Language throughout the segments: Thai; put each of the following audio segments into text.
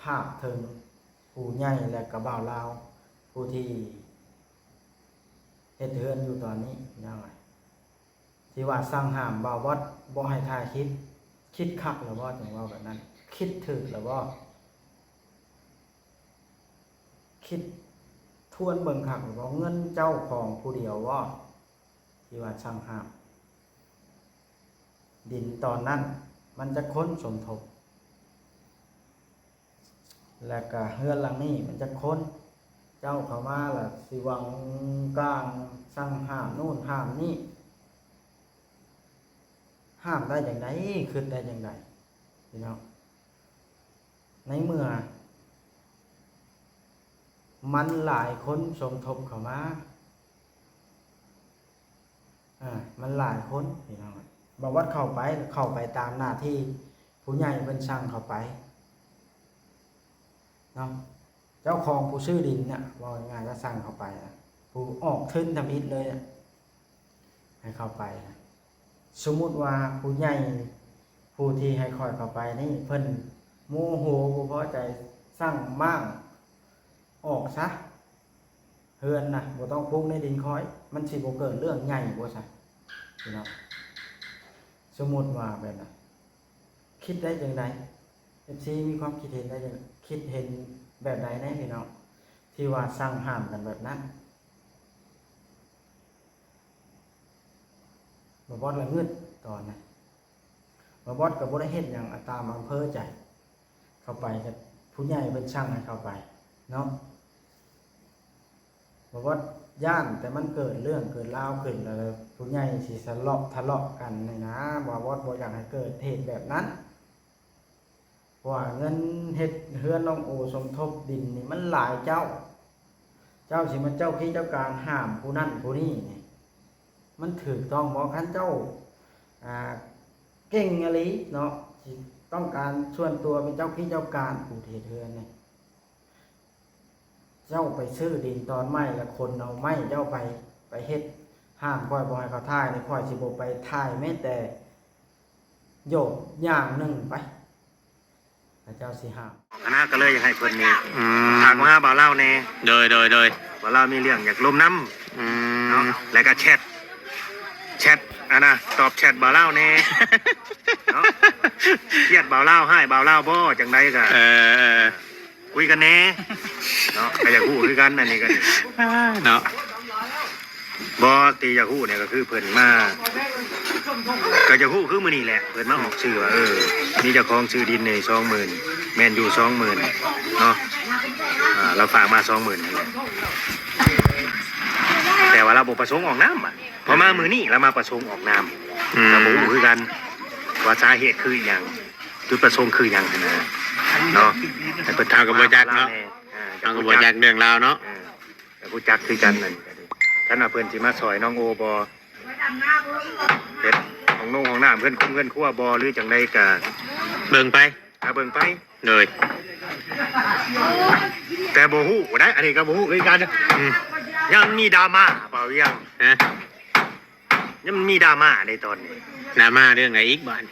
ภาพถึงผู้ใหญ่และกระบ่าวลาวผู้ที่เฮ็ดเฮือนอยู่ตอนนี้ยังไงที่ว่าสั่งห้ามบ่าววัดบ่ให้ถ่ายคลิปคิดคักหรือว่าจังว่าแบบนั้นคิดถึกหรือว่าคิดทวนเบิ่งคักหรือว่าเงินเจ้าของผู้เดียวว่าที่ว่าสั่งห้ามดินตอนนั้นมันจะค้นสมทบและก็เฮือนหลังนี้มันจะค้นเจ้าเข้ามาล่ะสิวังกลางสั่งห้ามนู่นห้ามนี่ห้ามได้อย่างไรคือได้อย่างไรพี่น้องในเมื่อมันหลายคนสมทบเข้ามามันหลายคนพี่น้องบอกว่าเข้าไปตามหน้าที่ผู้ใหญ่เพิ่นสั่งเข้าไปเนาะเจ้าของผู้ซื้อดินเนี่ยว่าง่ายก็สั่งเข้าไปนะผู้ออกทึนทำอิฐเลยให้เข้าไปนะสมมุติว่าผู้ใหญ่ผู้ที่ให้คอยเข้าไปนี่เพิ่นโมโหบ่พอใจสั่งมั่งออกซะเฮือนน่ะบ่ต้องปลูกในดินคอยมันสิบ่เกิดเรื่องใหญ่บ่ซะพี่น้องสมมุติว่าแบบนั้นคิดได้จังได FC มีความคิดเห็นได้จังคิดเห็นแบบใดแน่พี่น้องที่ว่าสั่งห้ามกันแบบนั้นบ่บอดละงึดตอนนั้นบ่บอดก็บ่ได้เฮ็ดหยังตามอำเภอใจเข้าไปกับผู้ใหญ่เพิ่นสั่งให้เข้าไปเนาะบ่บอดย่านแต่มันเกิดเรื่องเกิดราวขึ้นแล้วผู้ใหญ่สิทะเลาะกันนี่นะบ่บอดบ่อยากให้เกิดเหตุแบบนั้นว่าเงินเฮ็ดเฮือนน้องโอสมทบดินนี่มันหลายเจ้าสิมาเจ้าที่เจ้าการห้ามผู้นั้นผู้นี้นี่มันถูกต้องบ่คันเจ้าเก่งอีหลีเนาะสิต้องการส่วนตัวเป็นเจ้าที่เจ้าการผู้เฮ็ดเฮือนนี่เจ้าไปซื้อดินตอนไม้แล้วคนเอาไม้เจ้าไปเฮ็ดห้ามค่อยบ่ให้เขาถ่ายนี่ค่อยสิบ่ไปถ่ายแม้แต่โยกอย่างหนึงไปเจ้าสิห้ามคณะก็เลยอยากให้เพิ่นนี่ถามว่าบ่าวเล่าแน่โดยบ่าวเล่ามีเรื่องอยากลมน้ำเนาะแล้วก็แชทนะตอบแชทบ่าวเล่าแน่เนาะเครียดบ่าวเล่าให้บ่าวเล่าบ่จังไดก็คุยกันแน่เนาะก็อยากฮู้คือกันอันนี้ก็เนาะบ่ตีอยากฮู้เนี่ยก็คือเพิ่นมาก็จะฮู้คือมื้อนี้แหละเพิ่นมาออกชื่อว่ามีเจ้าของชื่อดินนี่ 20,000 แม่นอยู่ 20,000 เนาะเราฝากมา 20,000 นั่นแหละแต่ว่าเราบ่ประสงค์ออกนามพอมามื้อนี้เรามาประสงค์ออกนามเราบ่ฮู้คือกันว่าสาเหตุคือหยังจุดประสงค์คือหยังนะเนาะแต่เพิ่นทางก็บ่จักเนาะทางก็บ่จักเรื่องราวเนาะแต่ผู้จักคือกันนั่นท่านว่าเพิ่นสิมาซอยน้องโอบ่เฮ็ดของน้องของน้ำเพิ่นครัวบ่หรือจังได๋ก็เบิ่งไปเลยแต่บ่ฮู้ได้อันนี้ก็บ่ฮู้คือกันยังมีดราม่าเปล่ายังยังมีดราม่าในตอนนี้ดราม่าเรื่องไหนอีกบ้าน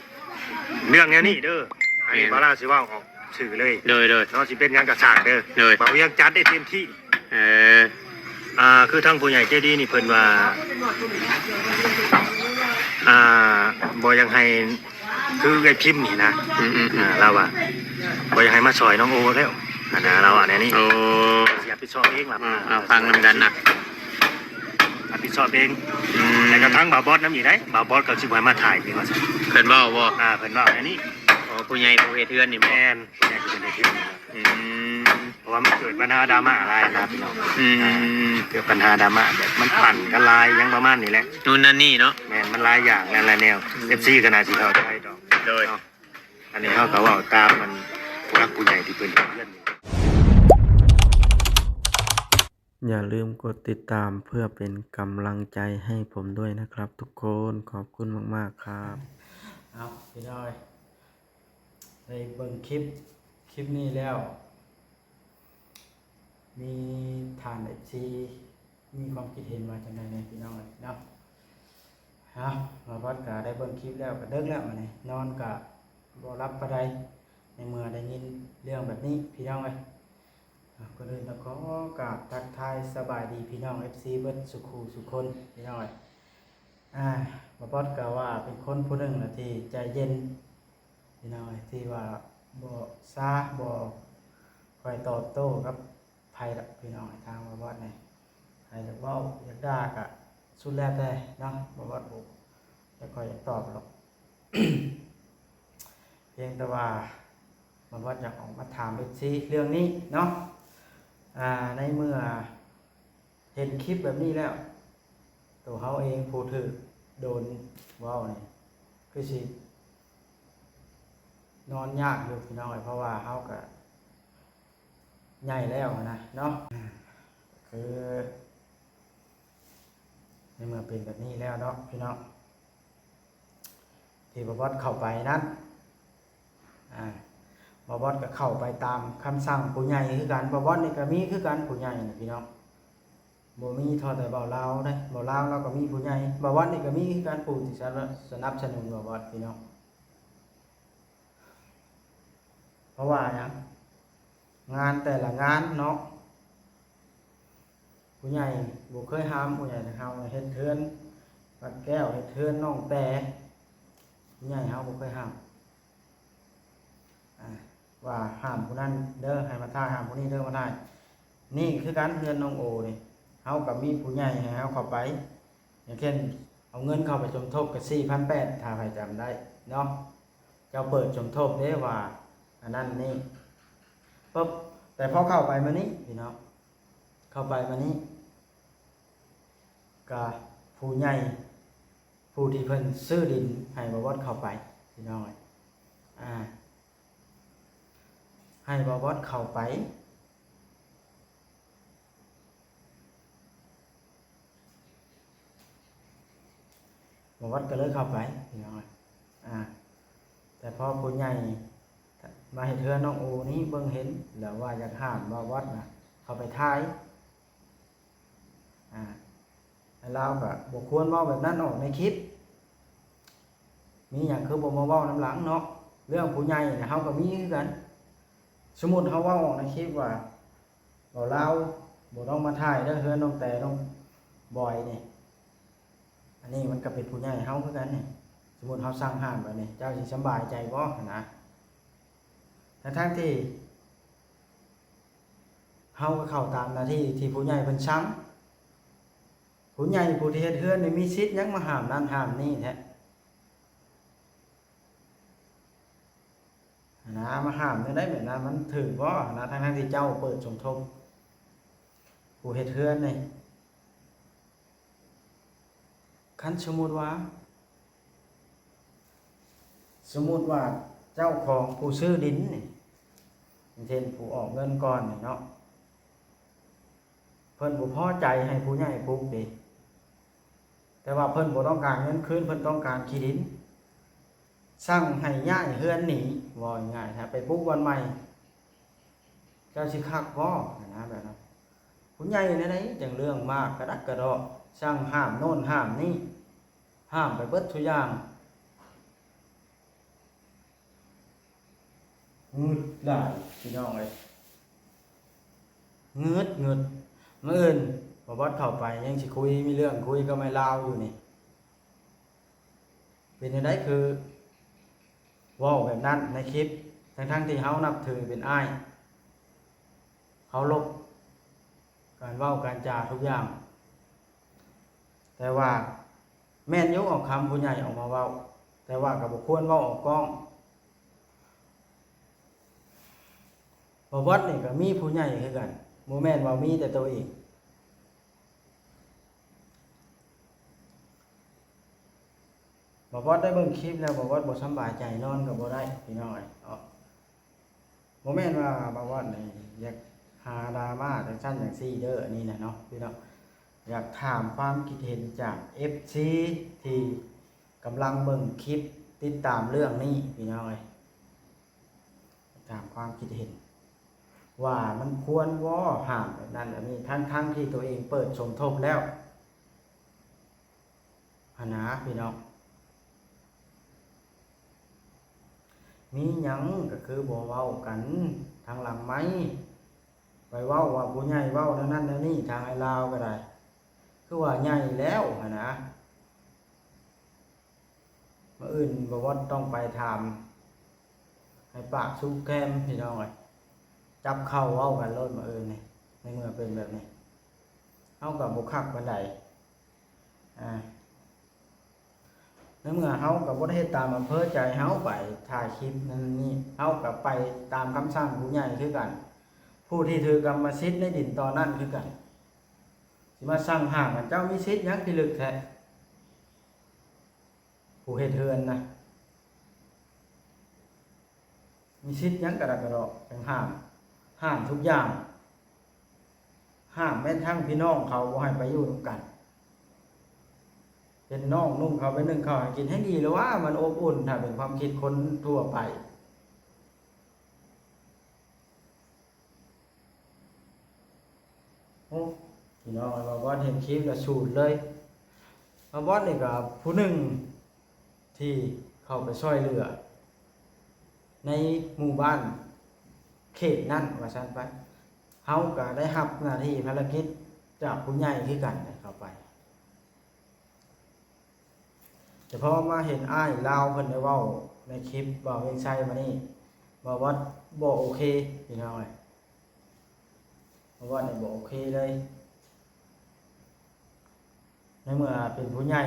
เรื่องแนวนี้เด้ออันนี้บ่ล่าสิว่าออกสื่อเลยเนาะสิเป็นหยังก็สร้างเด้อเปล่ายังจัดได้เต็มที่คือทางผู้ใหญ่ใจดีนี่เพิ่นว่าบ่ยังให้คือไอ้พิมพ์นี่นะเราว่าบ่ยังให้มาซอยน้องโอแล้วนะเราอันนี้โอ้สิรับผิดชอบเองล่ะฟังนำกันนะรับผิดชอบเองแต่กระทั่งบ่าวบอสนำอีกได้บ่าวบอสก็สิบ่ให้มาถ่ายนี่ว่าซั่นเพิ่นเว้าบ่เพิ่นเว้าอันนี้ผู้ใหญ่ผู้เฮ็ดเฮือนนี่แม่นผู้ใหญ่ผู้เฮ็ดเฮือนเพราะว่ามันเกิดปัญหาดราม่าอะไรนะพี่น้องเกิดปัญหาดราม่าแบบมันปั่นกันลายยังประมาณนี้แหละนู่นนั่นนี่เนาะแม่นมันหลายอย่างหลายแนว FC ก็น่าสิเข้าใจดอกโดยอันนี้เฮาก็เว้าตามมันผู้รักผู้ใหญ่ที่เพิ่นเพื่อนอย่าลืมกดติดตามเพื่อเป็นกำลังใจให้ผมด้วยนะครับทุกคนขอบคุณมากๆครับเอาพี่น้อยในเบิ่งคลิปนี้แล้วมีทานFCมีความคิดเห็นว่าจังได๋แน่พี่น้องเนาะมาวัดก็ได้เบิ่งคลิปแล้วก็เลิกแล้วนี่นอนก็บ่รับปานใด ในเมื่อได้ยินเรื่องแบบนี้พี่น้องเอ้ยก็เลยต้องขอกราบทักทายสบายดีพี่น้อง FC เบิดสุขูสุคนพี่น้องเอ้ยบ่ปอดก็ว่าเป็นคนผู้หนึงนะที่ใจเย็นพี่น้องเอ้ยที่ว่าบ่ซ่าบ่ค่อยตอบโต้กับไผดอกพี่น้องทางบ่ปอดนี่ใครอยากเว้าอยากด่าก็สุดแล้วแต่เนาะบ่ปอดบ่ค่อยอยากตอบหรอก เพียงแต่ว่ามันว่าจะออกมาถามซีเรื่องนี้เนาะในเมื่อเห็นคลิปแบบนี้แล้วตัวเขาเองผู้ถือโดนว้าวนี่คือสินอนยากอยู่พี่น้องเพราะว่าเขาก็ใหญ่แล้วนะเนาะคือในเมื่อเป็นแบบนี้แล้วเนาะพี่น้องที่บวชเข้าไปนั้นบวชก็เข้าไปตามคำสั่งผู้ใหญ่คือกันบวชนี่ก็มีคือกันผู้ใหญ่นะพี่น้องบ่มีทอแต่เบาลาวได้เบาลาวเราก็มีผู้ใหญ่บวชนี่ก็มีคือกันผู้ที่สนับสนุนบวชพี่น้องเพราะว่าอย่างงานแต่ละงานเนาะผู้ใหญ่บ่เคยห้ามผู้ใหญ่เฮาเฮ็ดเทือนวัดแก้วเฮ็ดเทือนน้องแต่ผู้ใหญ่เฮาบ่เคยห้ามว่าห้ามผู้นั้นเด้อให้มาท่าห้ามผู้นี้เด้อมาได้นี่คือการเฮือนน้องโอนี่เฮากับมีผู้ใหญ่ให้เฮาเข้าไปอย่างเช่นเอาเงินเข้าไปสมทบกับ 4,800 ถ้าใครจำได้เนาะเจ้าเปิดสมทบเด้ว่าอันนั้นนี่ปุ๊บแต่พอเข้าไปมานี้พี่น้องเข้าไปมานี้ก็ผู้ใหญ่ผู้ที่เพิ่นซื้อดินให้บ่วัดเข้าไปพี่น้องให้บ่วัดเข้าไปบ่วัดก็เลยเข้าไปพี่น้องแต่พอผู้ใหญ่มาเฮ็ดเทือนน้องโอนี้เบิ่งเห็นแล้วว่าอยากห้ามบ่วัดน่ะเข้าไปท้ายเราก็บ่ควรเว้าแบบนั้นออกในคลิปมีหยังคือบ่มาเว้าน้ำหลังเนาะเรื่องผู้ใหญ่เนี่ยเฮาก็มีคือกันสมมุติเฮาเว้าออกในคลิปว่าบ่ลาวบ่ต้องมาถ่ายเด้อเฮือนน้องแต่น้องบอยนี่อันนี้มันก็เป็นผู้ใหญ่เฮาคือกันนี่สมมุติเฮาสั่งห้ามแบบนี้เจ้าสิสบายใจบ่นะทั้งที่เฮาก็เข้าตามหน้าที่ที่ผู้ใหญ่เพิ่นสั่งผู้ใหญ่ผู้ที่เฮ็ดเฮือนนี่มีสิทธิ์หยังมาห้ามนั่นห้ามนี่แท้มาห้ามได้แบบนั้นมันถือบ่นะทั้งที่เจ้าเปิดสมทบผู้เฮ็ดเฮือนนี่คันสมมุติว่าเจ้าของผู้ซื้อดินนี่เช่นผู้ออกเงินก่อนนี่เนาะเพิ่นบ่พอใจให้ผู้ใหญ่ปลูกดิแต่ว่าเพิ่นบ่ต้องการเงินคืนเพิ่นต้องการที่ดินสั่งให้ย้ายเฮือนหนีว่าง่ายๆไปปลูกวันใหม่เจ้าสิคักบ่นะแบบนั้นผู้ใหญ่ในไหนจังเรื่องมากกระดักกระดอสั่งห้ามโน่นห้ามนี่ห้ามไปเบิดทุกอย่างงึดหลายพี่น้องเอ้ยงึดมื้ออื่นบ่บ่เข้าไปยังสิคุยมีเรื่องคุยก็ไม่ลาวอยู่นี่เป็นจังได๋คือเว้าแบบนั้นในคลิปทั้งที่เฮานับถือเป็นอ้ายเคารพการเว้าการจาทุกอย่างแต่ว่าแม่นยกเอาคำผู้ใหญ่ออกมาเว้าแต่ว่าก็บ่ควรเว้าออกกล้องบ่วัดนี่ก็มีผู้ใหญ่คือกันบ่แม่นว่ามีแต่ตัวเองบ่วัดได้เบิ่งคลิปแล้วบ่วัดบ่สบายใจนอนก็บ่ได้พี่น้องเอ้ยบ่แม่นว่าบ่วัดนี่อยากหาดราม่าจังซั่นจังซี่เด้ออันนี้น่ะเนาะพี่น้องอยากถามความคิดเห็นจาก FC ที่กำลังเบิ่งคลิปติดตามเรื่องนี้พี่น้องเอ้ยถามความคิดเห็นว่ามันควรบ่ห้ามแบบนั้นแบบนี้ทั้งที่ตัวเองเปิดสมทบแล้วพี่น้อง มีหยังก็คือบ่เว้ากันทางหลังไม้ไปเว้าว่าผู้ใหญ่เว้าแนวนั้นแนวนี้ทางไอ้ลาวก็ได้คือว่าใหญ่แล้วหั่นนะมื้ออื่นบ่ว่าต้องไปถามให้ปากสู้แก้มพี่น้องเอ้ยจับเข้าเว้ากันโลดมื้ออื่นนี่ในเมื่อเป็นแบบนี้เฮาก็บ่คักปานใดในเมื่อเฮาก็บ่ได้เฮ็ดตามอำเภอใจเฮาไปถ่ายคลิปนั่นนี่เฮาก็ไปตามคำสั่งผู้ใหญ่คือกันผู้ที่ถือกรรมสิทธิ์ในดินตอนนั้นคือกันสิมาสั่งห้ามกันเจ้ามีสิทธิ์หยังพิลึกแท้ผู้เฮ็ดเฮือนนะมีสิทธิ์หยังกระดกกระดอกจังห้ามทุกอย่างห้ามแม้ทั้งพี่น้องเขาบ่ให้ไปอยู่ร่วมกันเป็นน้องนุ่งเขาไปนึ่งข้าวให้กินให้ดีแล้วว่ามันอบอุ่นถ้าเป็นความคิดคนทั่วไปโอ้พี่น้องมาบอสเห็นคลิปแล้วสูดเลยมาบอสนี่ก็ผู้หนึ่งที่เข้าไปช่วยเหลือในหมู่บ้านเขตนั่นว่าซั่นไปเฮาก็ได้รับหน้าที่ภารกิจจากผู้ใหญ่คือกันเข้าไปแต่พอมาเห็นอ้ายลาวเพิ่นได้เว้าในคลิปบ่าวเวียงชัยมานี่บ่ว่าบ่โอเคพี่น้องเอ้ยบ่ว่านี่บ่โอเคเลยในเมื่อเป็นผู้ใหญ่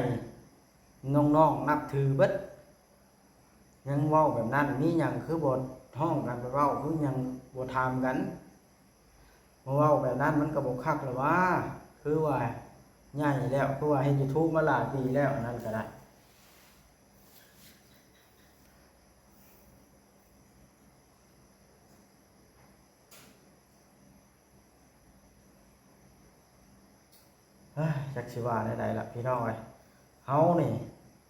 น้องๆนับถือเบิดยังเว้าแบบนั้นมีหยังคือบ่ท้องกันไปเว้าคือหยังบ่ถามกันบ่เว้าแบบนั้นมันก็บ่คักแล้วว่าคือว่าใหญ่แล้วคือว่าเฮ็ด YouTube มาหลายปีแล้วนั่นก็ได้จักสิว่าได้ล่ะพี่น้องเอ้ยเฮานี่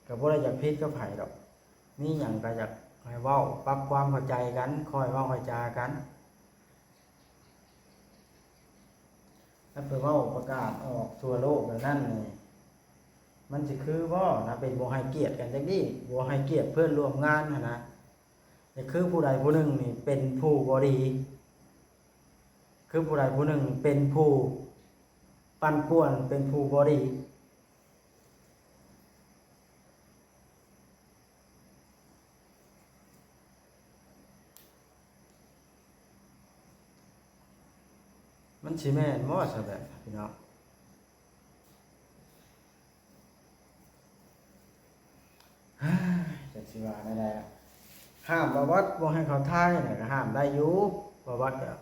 ก็บ่ได้อยากผิดกับไผดอกมีหยังก็อยากให้เว้าปรับความเข้าใจกันค่อยเว้าค่อยจากันถ้าไปเว้าประกาศออกทั่วโลกแบบนั้นนี่มันสิคือบ่ถ้าเป็นบ่ให้เกียรติกันจังนี้บ่ให้เกียรติเพื่อนร่วมงานหั่นนะแต่คือผู้ใดผู้หนึ่งนี่เป็นผู้บ่ดีคือผู้ใดผู้หนึ่งเป็นผู้ปั่นป่วนเป็นผู้บ่ดีมันสิแม่นบ่ซะแบบพี่น้องจักสิว่าได้ห้ามบ่วัดบ่ให้เขาทายน่ะก็ห้ามได้อยู่บ่วัดก็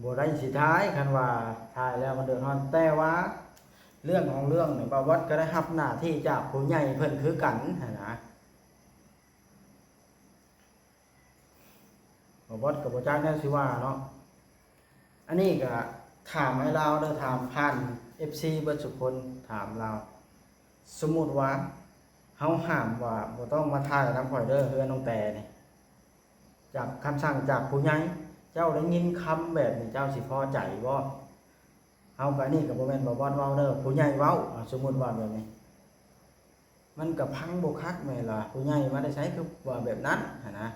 บ่ได้สิทายคันว่าทายแล้วมันเดือดร้อนแต่ว่าเรื่องของเรื่องนี่บ่วัดก็ได้รับหน้าที่จากผู้ใหญ่เพิ่นคือกันหั่นนะบ่วัดก็บ่จักแนวสิว่าเนาะอันนี้ก็ถามให้เราเด้อถามผ่าน FC เบิดทุกคนถามเราสมมุติว่าเฮาห้ามว่าบ่ต้องมาถ่ายนำข่อยเด้อเฮือนน้องแต่นี่จากคำสั่งจากผู้ใหญ่เจ้าได้ยินคำแบบนี้เจ้าสิพอใจบ่เฮาก็นี่ก็บ่แม่นบ่บ่เว้าเด้อผู้ใหญ่เว้าสมมุติว่าแบบนี้มันก็พังบ่คักแม่นล่ะผู้ใหญ่มาได้ใช้คือว่าแบบนั้นหั่นนะ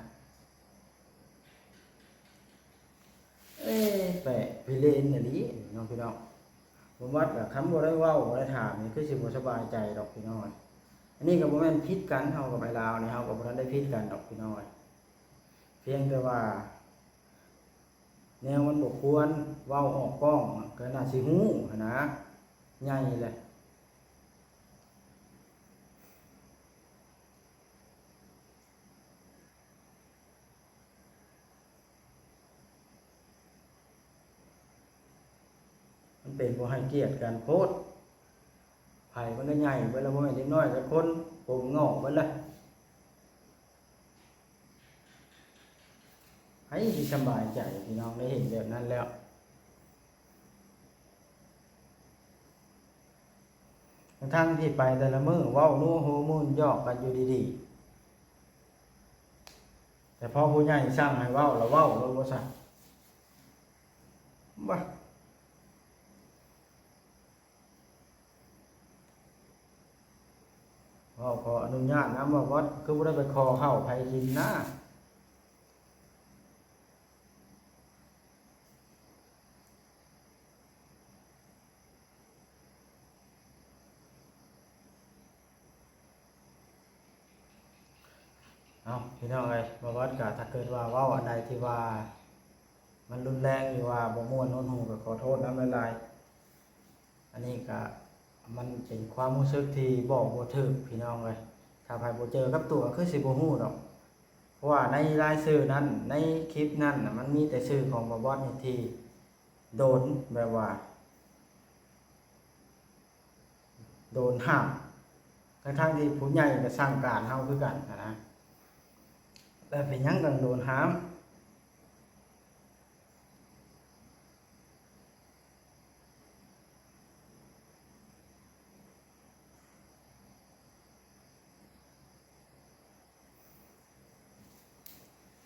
แปะพี่เลนอันนี้น้องพี่น้องผมว่าแบบคำบ่ได้เว้าบ่ได้ถามนี่คือสิบ่สบายใจดอกพี่น้องอันนี้ก็บ่แม่นผิดกันเฮากับไอ้ลาวนี่เฮาก็บ่ทันได้ผิดกันดอกพี่น้องเพียงแต่ว่าแนวมันบ่ควรเว้าออกกล้องก็น่าสิฮู้นะใหญ่แหละมันเป็นบ่ให้เกียรติกันโพดไผมันก็ใหญ่เบิดแล้วบ่แม่นเด็กน้อยสักคนผมงอกเบิดแล้วให้สิสบายใจพี่น้องได้เห็นแบบนั้นแล้วทั้งที่ไปแต่ละมื้อเว้านัวโฮมูนหยอกกันอยู่ดีๆแต่พอผู้ใหญ่สั่งให้เว้าแล้วเว้าแล้วบ่ซั่นบ่ ขออนุญาตนะว่าวัดคือบ่ได้ไปขอเข้าไผกินนะเอาพี่น้องเอ้ยบ่วัดก็ถ้าเกิดว่าเว้าอันใดที่ว่ามันรุนแรงหรือว่าบ่ม่วนโน้นหูก็ขอโทษนำหลายๆอันนี้ก็มันเป็นความรู้สึกที่บอกบ่ถูกพี่น้องเอ้ยถ้าไผบ่เจอกับตัวคือสิบ่ฮู้ดอก เพราะว่าในรายชื่อนั้นในคลิปนั้นน่ะมันมีแต่ชื่อของบอบอสนี่ที่โดนแบบว่าโดนห้ามทั้งที่ผู้ใหญ่ก็สั่งการเฮาคือกันนะแต่เป็นหยังต้องโดนห้าม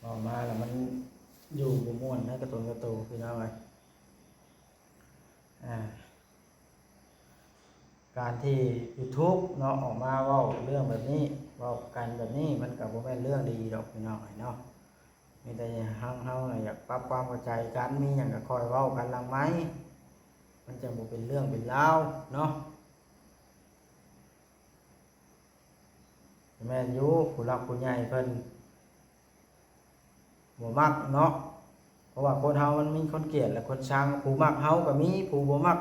ออกมาแล้วมันอยู่บ่ม่วนนะกระตุนกระตูพี่น้องเอ้ยอ่าการที่ YouTube เนาะออกมาเว้าเรื่องแบบนี้เว้ากันแบบนี้มันก็บ่แม่นเรื่องดีดอกพี่น้องเอ้ยเนาะมีแต่เฮาน่ะอยากปรับความเข้าใจกันมีหยังก็ค่อยเว้ากันหลังไมค์มันจะบ่เป็นเรื่องเป็นราวเนาะ แม่นอยู่ผู้หลักผู้ใหญ่เพิ่นบ่มักเนาะเพราะว่าคนเฮามันมีคนเกลียดและคนชังผู้มักเฮาก็มีผู้บ่มัก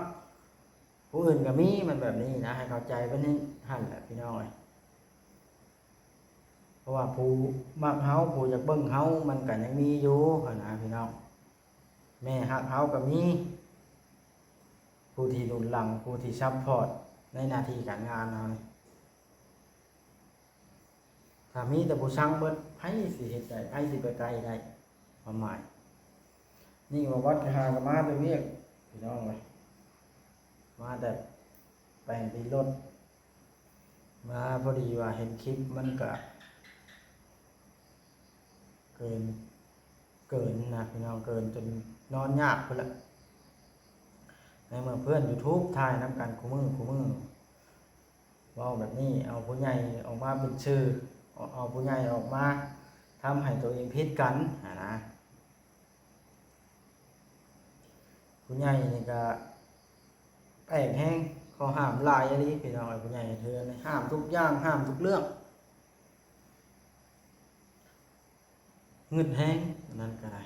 ผู้อื่นก็มีมันแบบนี้นะให้เข้าใจเพิ่นให้หั่นแหละพี่น้องเอ้ยเพราะว่าผู้มักเฮาผู้อยากเบิ่งเฮามันก็ยังมีอยู่หั่นนะพี่น้องแม่ฮักเฮาก็มีผู้ที่หนุนหลังผู้ที่ซัปพอร์ตในหน้าที่การงานเฮานี่ถ้ามีแต่ผู้ชังเบิดไผสิเฮ็ดได้ไผสิไปไกลได้ความหมายนี่ว่าวัดหาก็มาแต่เวียกพี่น้องเอ้ยมาแต่แปลงตีรถมาพอดีว่าเห็นคลิปมันก็เกินนะพี่น้องเกินจนนอนยากพุ่นละในเมื่อเพื่อน YouTube ถ่ายนำกันคู่มือเว้าแบบนี้เอาผู้ใหญ่ออกมาเป็นชื่อเอาผู้ใหญ่ออกมาทำให้ตัวเองผิดกันนะผู้ใหญ่นี่ก็แปลกแฮงเขาห้ามหลายอันนี้พี่น้องไอ้ผู้ใหญ่เทือนห้ามทุกอย่างห้ามทุกเรื่องเงินแฮงนั่นก็ได้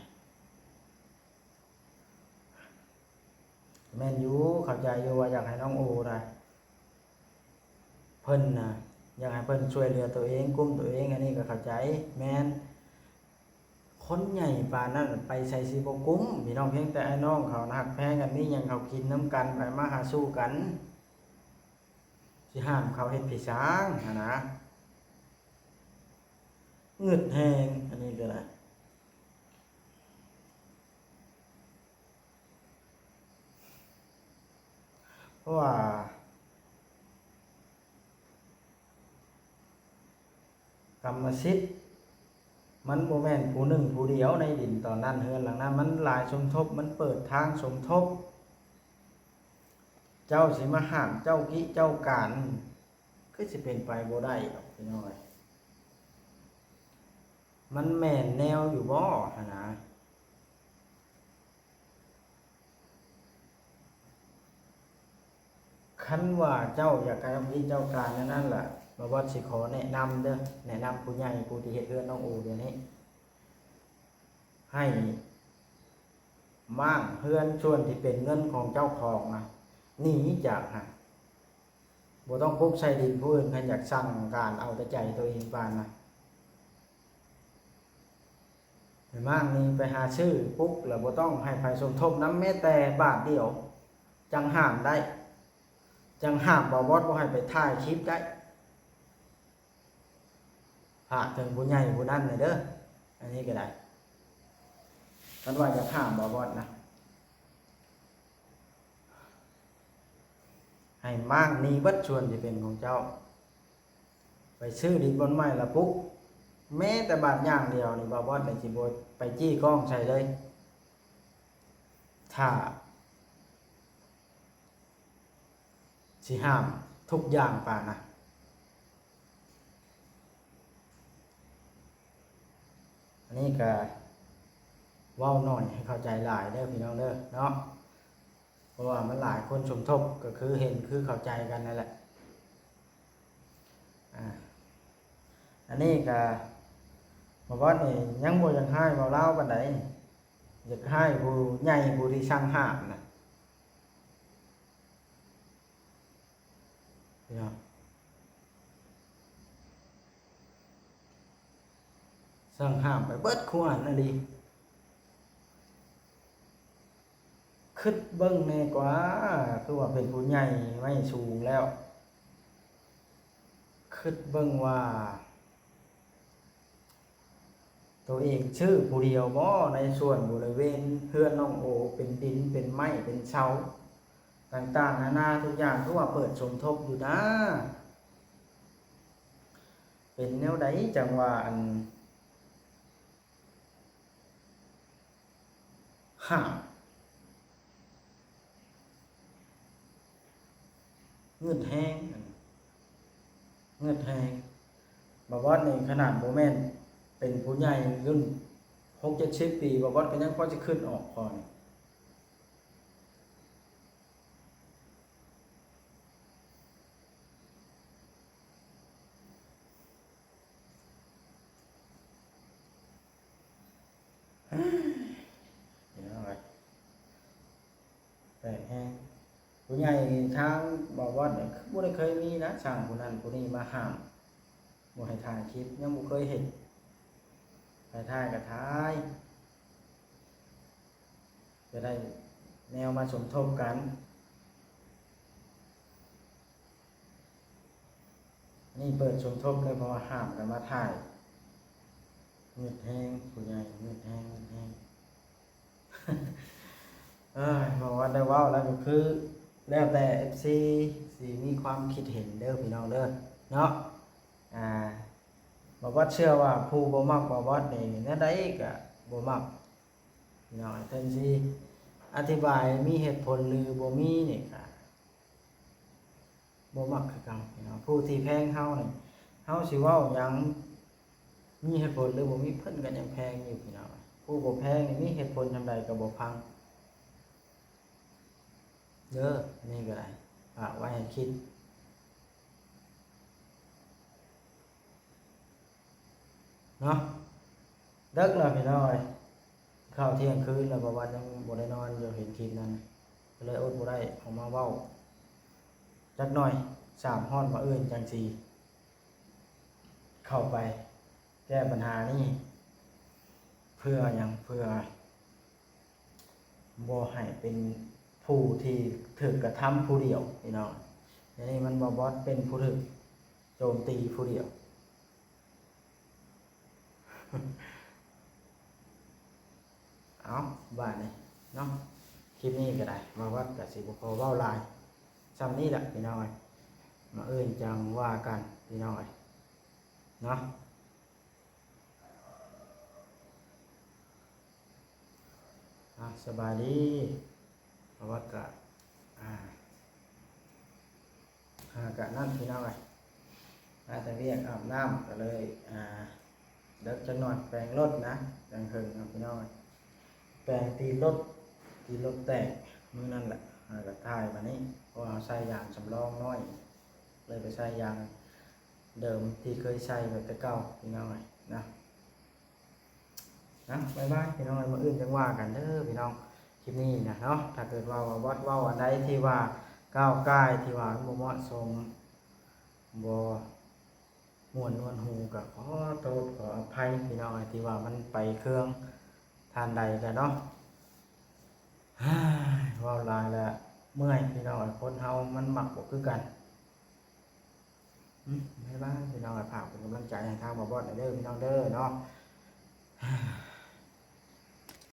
แม่นอยู่เข้าใจอยู่ว่าอยากให้น้องโอได้เพิ่นน่ะอยากให้เพิ่นช่วยเหลือตัวเองกุมตัวเองอันนี้ก็เข้าใจแม่นคนใหญ่ปานนั้นไปใส่สิบ่กุมพี่น้องเพียงแต่ไอ้น้องเขาฮักแพงกันมีหยังเขากินน้ำกันไปมาหาสู้กันสิห้ามเขาเฮ็ดผิดช้างนะเงึดแฮงอันนี้ก็ได้เพราะว่ากรรมสิทธิ์มันบ่แม่นผู้หนึ่งผู้เดียวในดินตอนนั้นเฮือนหลังนั้นมันหลายสมทบมันเปิดทางสมทบเจ้าสิมาห้ามเจ้ากิเจ้าการคือสิเป็นไปบ่ได้ดอกพี่น้อยมันแม่นแนวอยู่บ่หั่นนะคันว่าเจ้าอยากการกิเจ้าการนั่นแหละบ่ว่าสิขอแนะนำเด้อแนะนำผู้ใหญ่ผู้ที่เฮ็ดเรือนน้องโอเดี๋ยวนี้ให้มั่างเฮือนส่วนที่เป็นเงินของเจ้าของนะหนีจากหั่นบ่ต้องปลุกใส่ดินผู้อื่นคันอยากสั่งการเอาแต่ใจตัวเองปานนะให้มั่างนี้ไปหาชื่อปุ๊บแล้วบ่ต้องให้ไผสมทบนำแม้แต่บาทเดียวจังห้ามได้จังห้ามบ่วอดบ่ให้ไปถ่ายคลิปได้ฝากถึงผู้ใหญ่ผู้นั้นน่ะเด้ออันนี้ก็ได้คันว่าจะห้ามบ่วอดนะให้มั่างนี้เบิดส่วนที่เป็นของเจ้าไปซื้อดินบนไม้ละปุ๊บแม้แต่บาทอย่างเดียวนี่บ่วอดได้สิบ่ไปจี้กล้องใส่เลยถ้าสิห้ามทุกอย่างปานนะ อันนี้ก็เว้าหน่อยให้เข้าใจหลายเด้อพี่น้องเด้อเนาะเพราะว่ามันหลายคนสมทบก็คือเห็นคือเข้าใจกันนั่นแหละอันนี้ก็บ่ว่านี่ยังบ่อยากให้เว้าลาวปานใดอยากให้ผู้ใหญ่ผู้ที่สั่งห้ามน่ะพี่น้องสั่งห้ามไปเบิดคู่อันนั่นดิคิดเบิ่งแน่กว่าคือว่าเป็นผู้ใหญ่ไม่สูงแล้วคิดเบิ่งว่าตัวเองชื่อผู้เดียวบ่ในส่วนบริเวณเพื่อนน้องโอเป็นดินเป็นไม้เป็นเสาต่างๆนานาทุกอย่างคือว่าเปิดสมทบอยู่นะเป็นแนวใดจังว่าอันห้ามเงินแห้งเงินแห้งบ่ว่าในขนาดโมเมนต์เป็นผู้ใหญ่รุ่น6-7 ปีบ่ว่าก็ยังพอจะขึ้นออกพอนี่เห็นอะไรแต่แห้งผู้ใหญ่ทางบ่ว่าเนี่ยบ่ได้เคยมีนะช่างผู้นั้นผู้นี้มาห้ามบ่ให้ถ่ายคลิปยังบ่เคยเห็นไปถ่ายก็ถ่ายจะได้แนวมาสมทบกันนี่เปิดสมทบเลยเพราะว่าห้ามกันมาถ่ายเงือดแห้งผู้ใหญ่เงือดแห้งเงือดแห้งบอกว่าได้ว้าวแล้วก็คือแล้วแต่ FC สิมีความคิดเห็นเด้อพี่น้องเด้อเนาะบอกว่าเชื่อว่าผู้บ่มักบ่ว่านี่นั่นใดก็บ่มักพี่น้องเพิ่นสิอธิบายมีเหตุผลหรือบ่มีนี่ก็บ่มักคือกันพี่น้องผู้ที่แพงเฮานี่เฮาสิเว้าหยังมีเหตุผลหรือบ่มีเพิ่นก็ยังแพงอยู่พี่น้องผู้บ่แพงนี่มีเหตุผลจังใดก็บ่ฟังเด้อนี่ก็ได้ฝากไว้ให้คิดเนาะดึกแล้วพี่น้อยข้าวเที่ยงคืนแล้วบ่ว่ายังบ่ได้นอนอยู่เห็นคลิปนั้นก็เลยอดบ่ได้ออกมาเว้าจักหน่อย3ฮ้อนมาอื่นจังสิเข้าไปแก้ปัญหานี้เพื่อหยังเพื่อบ่ให้เป็นผู้ที่ถูกกระทำผู้เดียวพี่น้องอันนี้มันบ่เป็นผู้ถูกโจมตีผู้เดียวเอาบ้านนี่เนาะคลิปนี้ก็ได้มาวัดกับสิบุคคลเว้าลายซ้ำนี้แหละพี่น้อยมาจังว่ากันพี่น้อยเนาะสบายดีมาวัดกับกะนั่นพี่น้อยแต่เรียกอาบน้ำก็เลยเด็กจังหน่อยแปลงรถนะจังหึงพี่น้อยแปลงตีรถแตกมือนั่นแหละก็ถ่ายมานี้เพราะเอาใส่ยางสำรองน้อยเลยไปใส่ยางเดิมที่เคยใส่แบบแต่เก่าพี่น้อยนะบ๊ายบายพี่น้องมาอื่นจังว่ากันเด้อพี่น้องคลิปนี้นะเนาะถ้าเกิดว่าวัดว่าอันใดที่ว่าก้าวก่ายที่ว่าบ่เหมาะสมบ่ม่วนนวลหูก็ขอโทษขออภัยพี่น้องที่ว่ามันไปเครื่องทานใดกันเนาะว่าลายแล้วเมื่อยพี่น้องคนเฮามันมักบ่คือกันบ๊ายบายพี่น้องฝากเป็นกำลังใจให้ทางบ่บอสเด้อพี่น้องเด้อเนาะ